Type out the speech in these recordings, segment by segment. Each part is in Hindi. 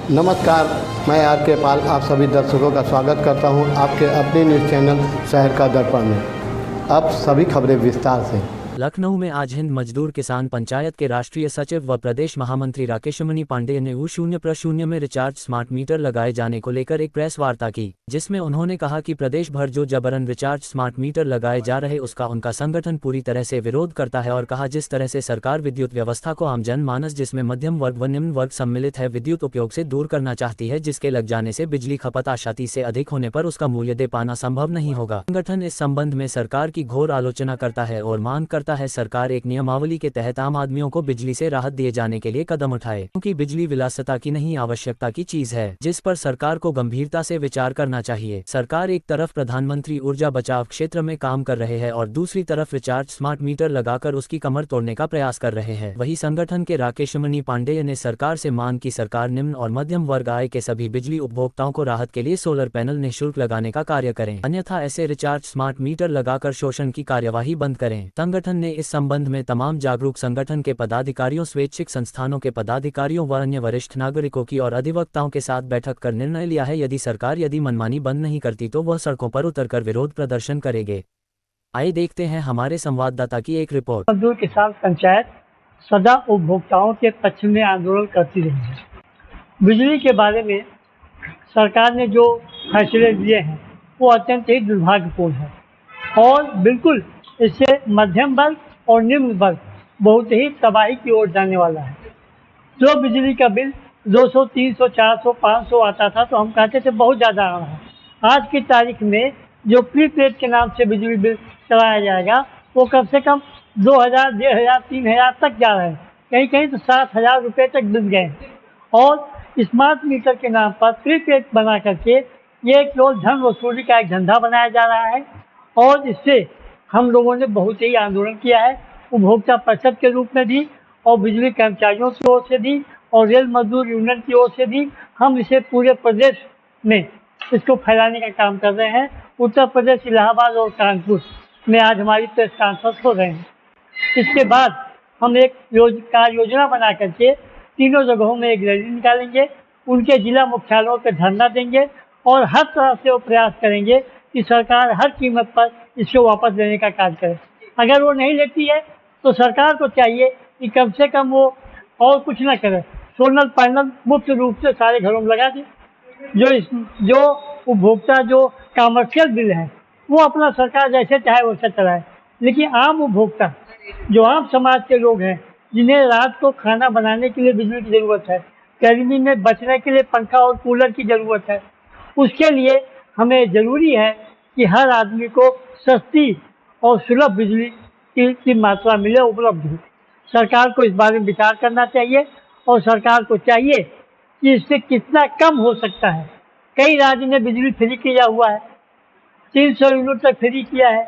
नमस्कार, मैं आर के पाल आप सभी दर्शकों का स्वागत करता हूं आपके अपने न्यूज़ चैनल शहर का दर्पण में। अब सभी खबरें विस्तार से। लखनऊ में आज हिंद मजदूर किसान पंचायत के राष्ट्रीय सचिव व प्रदेश महामंत्री राकेशमणि पांडेय ने U0+0 में रिचार्ज स्मार्ट मीटर लगाए जाने को लेकर एक प्रेस वार्ता की, जिसमें उन्होंने कहा कि प्रदेश भर जो जबरन रिचार्ज स्मार्ट मीटर लगाए जा रहे उसका उनका संगठन पूरी तरह से विरोध करता है और कहा जिस तरह से सरकार विद्युत व्यवस्था को आम जन मानस जिसमें मध्यम वर्ग व निम्न वर्ग सम्मिलित है विद्युत उपयोग से दूर करना चाहती है, जिसके लग जाने से बिजली खपत आशाती से अधिक होने पर उसका मूल्य दे पाना संभव नहीं होगा। संगठन इस संबंध में सरकार की घोर आलोचना करता है और मांग करता है सरकार एक नियमावली के तहत आम आदमियों को बिजली से राहत दिए जाने के लिए कदम उठाए, क्योंकि बिजली विलासिता की नहीं आवश्यकता की चीज है, जिस पर सरकार को गंभीरता से विचार करना चाहिए। सरकार एक तरफ प्रधानमंत्री ऊर्जा बचाव क्षेत्र में काम कर रहे हैं और दूसरी तरफ रिचार्ज स्मार्ट मीटर लगाकर उसकी कमर तोड़ने का प्रयास कर रहे हैं। वहीं संगठन के राकेशमणि पांडेय ने सरकार से मांग की सरकार निम्न और मध्यम वर्ग आय के सभी बिजली उपभोक्ताओं को राहत के लिए सोलर पैनल निःशुल्क लगाने का कार्य करें, अन्यथा ऐसे रिचार्ज स्मार्ट मीटर लगाकर शोषण की कार्यवाही बंद करें। संगठन ने इस संबंध में तमाम जागरूक संगठन के पदाधिकारियों, स्वैच्छिक संस्थानों के पदाधिकारियों व अन्य वरिष्ठ नागरिकों की और अधिवक्ताओं के साथ बैठक कर निर्णय लिया है। यदि सरकार मनमानी बंद नहीं करती तो वह सड़कों पर उतरकर विरोध प्रदर्शन करेंगे। आइए देखते हैं हमारे संवाददाता की एक रिपोर्ट। मजदूर किसान पंचायत सदा उपभोक्ताओं के पक्ष में आंदोलन करती रही है। बिजली के बारे में सरकार ने जो फैसले लिए हैं वो अत्यंत ही दुर्भाग्यपूर्ण है और बिल्कुल इससे मध्यम वर्ग और निम्न वर्ग बहुत ही तबाही की ओर जाने वाला है। जो बिजली का बिल 200, 300, 400, 500 आता था तो हम कहते थे बहुत ज़्यादा आ रहा है। आज की तारीख में जो प्रीपेड के नाम से बिजली बिल चलाया जाएगा वो कम से कम 2000, 1500, 3000 तक जा रहे हैं, कहीं कहीं तो 7000 रुपये तक बिल गए। और स्मार्ट मीटर के नाम पर प्रीपेड बना करके ये केवल धन वसूली का एक धंधा बनाया जा रहा है और इससे हम लोगों ने बहुत ही आंदोलन किया है, उपभोक्ता परिषद के रूप में भी और बिजली कर्मचारियों की ओर से भी और रेल मजदूर यूनियन की ओर से भी। हम इसे पूरे प्रदेश में इसको फैलाने का काम कर रहे हैं। उत्तर प्रदेश, इलाहाबाद और कानपुर में आज हमारी प्रेस कॉन्फ्रेंस हो रहे हैं। इसके बाद हम एक कार्य योजना बना करके तीनों जगहों में एक रैली निकालेंगे, उनके जिला मुख्यालयों पर धरना देंगे और हर तरह से वो प्रयास करेंगे कि सरकार हर कीमत पर इसको वापस लेने का कार्य करे। अगर वो नहीं लेती है तो सरकार को चाहिए कि कम से कम वो और कुछ ना करे, सोलर पैनल मुफ्त रूप से सारे घरों में लगा दे। जो उपभोक्ता जो कमर्शियल बिल है वो अपना सरकार जैसे चाहे वैसे चलाए, लेकिन आम उपभोक्ता जो आम समाज के लोग हैं जिन्हें रात को खाना बनाने के लिए बिजली की ज़रूरत है, गर्मी में बचने के लिए पंखा और कूलर की ज़रूरत है, उसके लिए हमें ज़रूरी है कि हर आदमी को सस्ती और सुलभ बिजली की मात्रा मिले, उपलब्ध हो। सरकार को इस बारे में विचार करना चाहिए और सरकार को चाहिए कि इससे कितना कम हो सकता है। कई राज्य ने बिजली फ्री किया हुआ है, 300 यूनिट तक फ्री किया है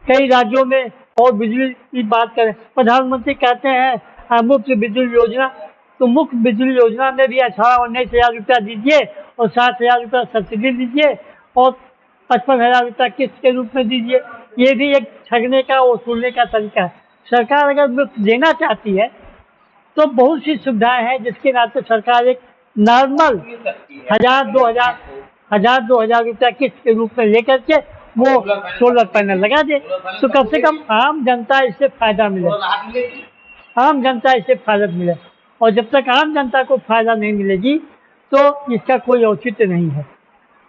कई राज्यों में। और बिजली की बात करें, प्रधानमंत्री कहते हैं मुफ्त बिजली योजना, तो मुफ्त बिजली योजना में भी 18-19 रुपया दीजिए और 7000 रुपया सब्सिडी दीजिए और 55,000 रुपया किस्त के रूप में दीजिए। ये भी एक ठगने का वसूलने का तरीका है। सरकार अगर मुफ्त देना चाहती है तो बहुत सी सुविधाएं हैं जिसके नाते सरकार एक नॉर्मल 1000-2000 रुपया किस्त के रूप में लेकर के वो सोलर पैनल लगा दे, तो कम से कम आम जनता इससे फायदा मिले, आम जनता इससे फायदा मिले। और जब तक आम जनता को फायदा नहीं मिलेगी तो इसका कोई औचित्य नहीं है।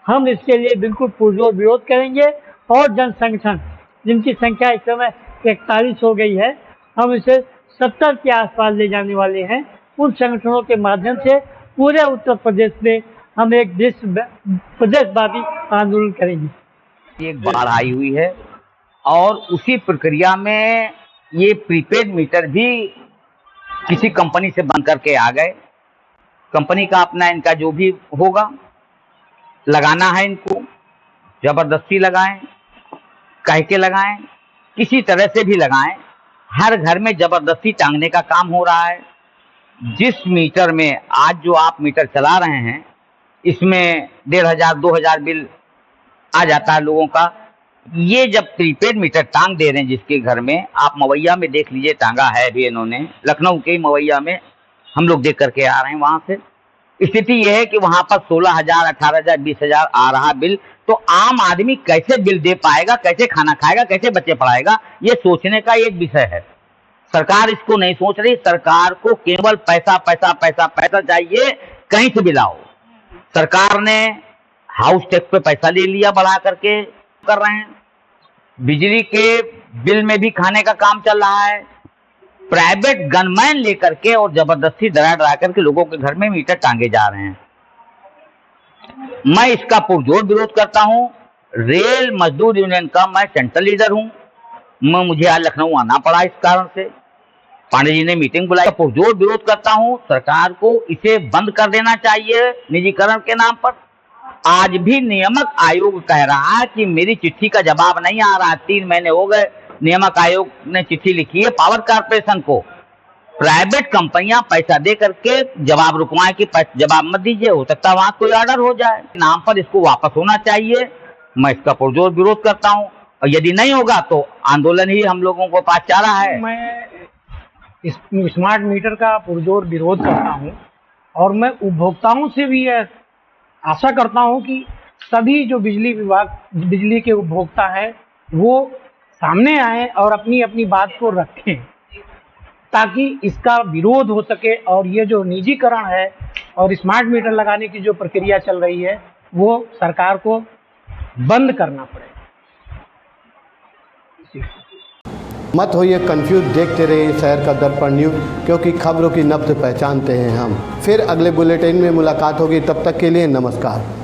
हम इसके लिए बिल्कुल पुरजोर विरोध करेंगे और जन संगठन जिनकी संख्या इस समय 41 हो गई है, हम इसे 70 के आसपास ले जाने वाले हैं। उन संगठनों के माध्यम से पूरे उत्तर प्रदेश में हम एक प्रदेशव्यापी आंदोलन करेंगे। एक बाढ़ आई हुई है और उसी प्रक्रिया में ये प्रीपेड मीटर भी किसी कंपनी से बंद करके आ गए। कंपनी का अपना इनका जो भी होगा लगाना है, इनको जबरदस्ती लगाएं, कह के लगाएं, किसी तरह से भी लगाएं, हर घर में जबरदस्ती टांगने का काम हो रहा है। जिस मीटर में आज जो आप मीटर चला रहे हैं इसमें 1500-2000 बिल आ जाता है लोगों का। ये जब प्रीपेड मीटर टांग दे रहे हैं जिसके घर में, आप मवैया में देख लीजिए, टांगा है भी इन्होंने, लखनऊ के मवैया में हम लोग देख करके आ रहे हैं वहां से। स्थिति यह है कि वहां पर 16,000, 18,000, 20,000 आ रहा बिल, तो आम आदमी कैसे बिल दे पाएगा, कैसे खाना खाएगा, कैसे बच्चे पढ़ाएगा, ये सोचने का एक विषय है। सरकार इसको नहीं सोच रही। सरकार को केवल पैसा पैसा पैसा पैसा चाहिए, कहीं से भी लाओ। सरकार ने हाउस टैक्स पे पैसा ले लिया बढ़ा करके कर रहे हैं, बिजली के बिल में भी खाने का काम चल रहा है, प्राइवेट गनमैन लेकर के और जबरदस्ती डरा डरा करके लोगों के घर में मीटर टांगे जा रहे हैं। मैं इसका पुरजोर विरोध करता हूं। रेल मजदूर यूनियन का मैं सेंट्रल लीडर हूं। मुझे आज लखनऊ आना पड़ा इस कारण से। पांडे जी ने मीटिंग बुलाई, पुरजोर विरोध करता हूं। सरकार को इसे बंद कर देना चाहिए निजीकरण के नाम पर। आज भी नियामक आयोग कह रहा है कि मेरी चिट्ठी का जवाब नहीं आ रहा। 3 महीने हो गए, नियामक आयोग ने चिट्ठी लिखी है पावर कॉर्पोरेशन को, प्राइवेट कंपनियां पैसा दे करके जवाब रुकवाएं कि जवाब मत दीजिए, हो सकता है वहां कोई ऑर्डर हो जाए। नाम पर इसको वापस होना चाहिए। मैं इसका पुरजोर विरोध करता हूं, और यदि नहीं होगा तो आंदोलन ही हम लोगों को पास चाह रहा है। मैं इस स्मार्ट मीटर का पुरजोर विरोध करता हूं, और मैं उपभोक्ताओं से भी यह आशा करता हूं कि सभी जो बिजली के उपभोक्ता हैं वो सामने आए और अपनी अपनी बात को रखें, ताकि इसका विरोध हो सके और ये जो निजीकरण है और स्मार्ट मीटर लगाने की जो प्रक्रिया चल रही है वो सरकार को बंद करना पड़े। मत होइए कंफ्यूज, देखते रहिए शहर का दर्पण न्यूज़, क्योंकि खबरों की नब्ज पहचानते हैं हम। फिर अगले बुलेटिन में मुलाकात होगी, तब तक के लिए नमस्कार।